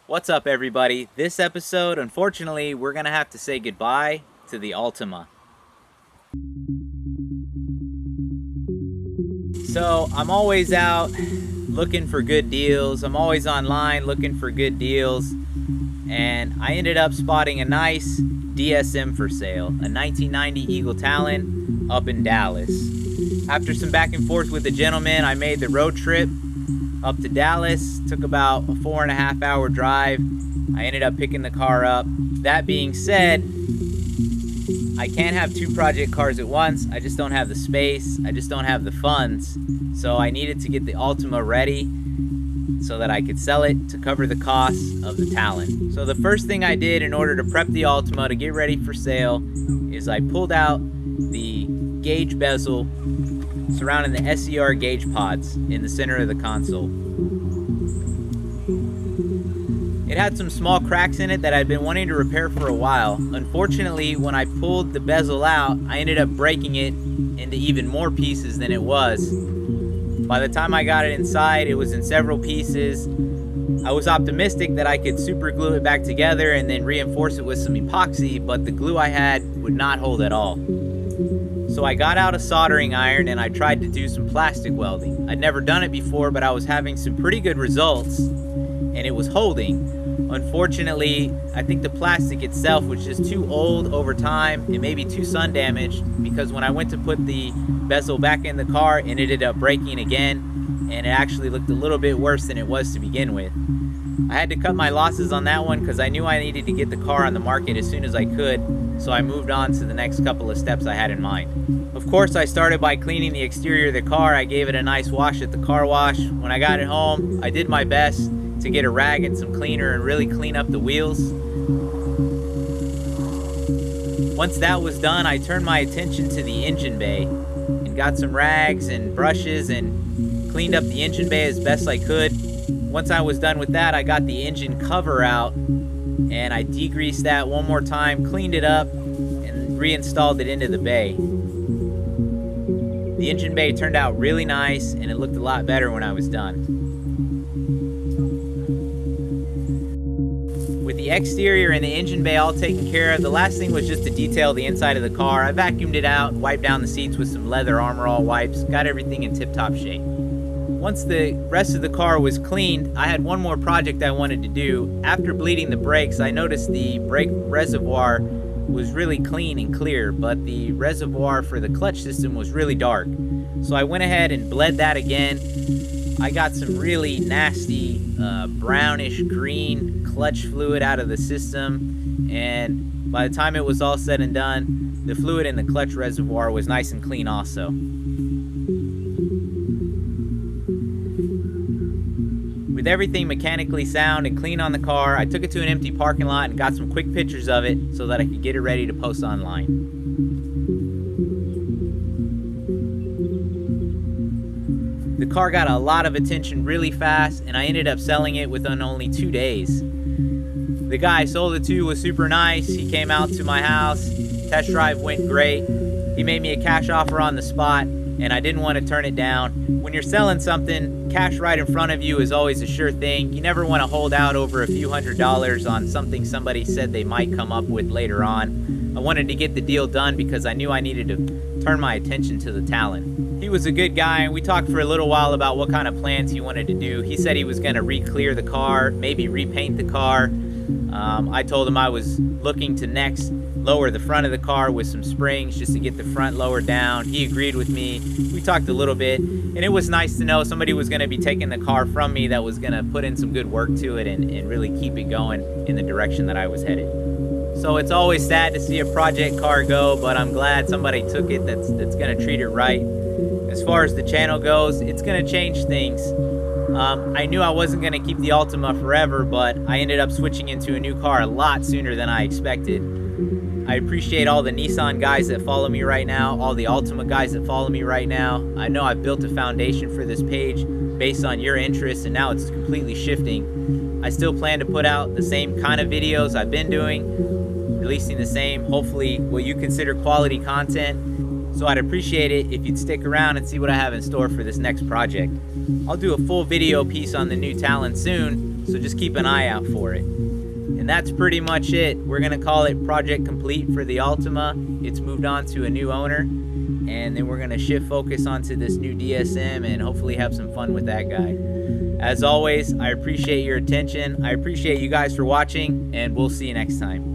What's up, everybody? This episode, unfortunately, we're gonna have to say goodbye to the Altima. So I'm always out looking for good deals. I'm always online looking for good deals, and I ended up spotting a nice DSM for sale, a 1990 Eagle Talon up in Dallas. After some back and forth with the gentleman, I made the road trip up to Dallas. Took about a 4.5 hour drive. I ended up picking the car up. That being said, I can't have two project cars at once. I just don't have the space. I just don't have the funds. So I needed to get the Altima ready so that I could sell it to cover the costs of the Talon. So the first thing I did in order to prep the Altima to get ready for sale is I pulled out the gauge bezel surrounding the SCR gauge pods in the center of the console. It had some small cracks in it that I'd been wanting to repair for a while. Unfortunately, when I pulled the bezel out, I ended up breaking it into even more pieces than it was. By the time I got it inside, it was in several pieces. I was optimistic that I could super glue it back together and then reinforce it with some epoxy, but the glue I had would not hold at all. So I got out a soldering iron and I tried to do some plastic welding. I'd never done it before, but I was having some pretty good results and it was holding. Unfortunately, I think the plastic itself was just too old over time. It may be too sun damaged, because when I went to put the bezel back in the car, it ended up breaking again, and it actually looked a little bit worse than it was to begin with. I had to cut my losses on that one because I knew I needed to get the car on the market as soon as I could, so I moved on to the next couple of steps I had in mind. Of course, I started by cleaning the exterior of the car. I gave it a nice wash at the car wash. When I got it home, I did my best to get a rag and some cleaner and really clean up the wheels. Once that was done, I turned my attention to the engine bay and got some rags and brushes and cleaned up the engine bay as best I could. Once I was done with that, I got the engine cover out and I degreased that one more time, cleaned it up, and reinstalled it into the bay. The engine bay turned out really nice and it looked a lot better when I was done. With the exterior and the engine bay all taken care of, the last thing was just to detail the inside of the car. I vacuumed it out, wiped down the seats with some leather Armor All wipes, got everything in tip-top shape. Once the rest of the car was cleaned, I had one more project I wanted to do. After bleeding the brakes, I noticed the brake reservoir was really clean and clear, but the reservoir for the clutch system was really dark. So I went ahead and bled that again. I got some really nasty brownish green clutch fluid out of the system, and by the time it was all said and done, the fluid in the clutch reservoir was nice and clean also. With everything mechanically sound and clean on the car, I took it to an empty parking lot and got some quick pictures of it so that I could get it ready to post online. The car got a lot of attention really fast, and I ended up selling it within only 2 days. The guy I sold it to was super nice. He came out to my house, test drive went great. He made me a cash offer on the spot, and I didn't want to turn it down. When you're selling something, cash right in front of you is always a sure thing. You never want to hold out over a few $100s on something somebody said they might come up with later on. I wanted to get the deal done because I knew I needed to turn my attention to the Talon. He was a good guy, and we talked for a little while about what kind of plans he wanted to do. He said he was going to re-clear the car, maybe repaint the car. I told him I was looking to next lower the front of the car with some springs just to get the front lowered down. He agreed with me. We talked a little bit, and it was nice to know somebody was going to be taking the car from me that was going to put in some good work to it and really keep it going in the direction that I was headed. So it's always sad to see a project car go, but I'm glad somebody took it that's going to treat it right. As far as the channel goes, it's going to change things. I knew I wasn't going to keep the Altima forever, but I ended up switching into a new car a lot sooner than I expected. I appreciate all the Nissan guys that follow me right now, all the Altima guys that follow me right now. I know I've built a foundation for this page based on your interests, and now it's completely shifting. I still plan to put out the same kind of videos I've been doing, releasing the same, hopefully what you consider quality content. So I'd appreciate it if you'd stick around and see what I have in store for this next project. I'll do a full video piece on the new Talon soon, So just keep an eye out for it. And that's pretty much it. We're gonna call it Project Complete for the Altima. It's moved on to a new owner, and then we're gonna shift focus onto this new DSM and hopefully have some fun with that guy. As always, I appreciate your attention. I appreciate you guys for watching, and we'll see you next time.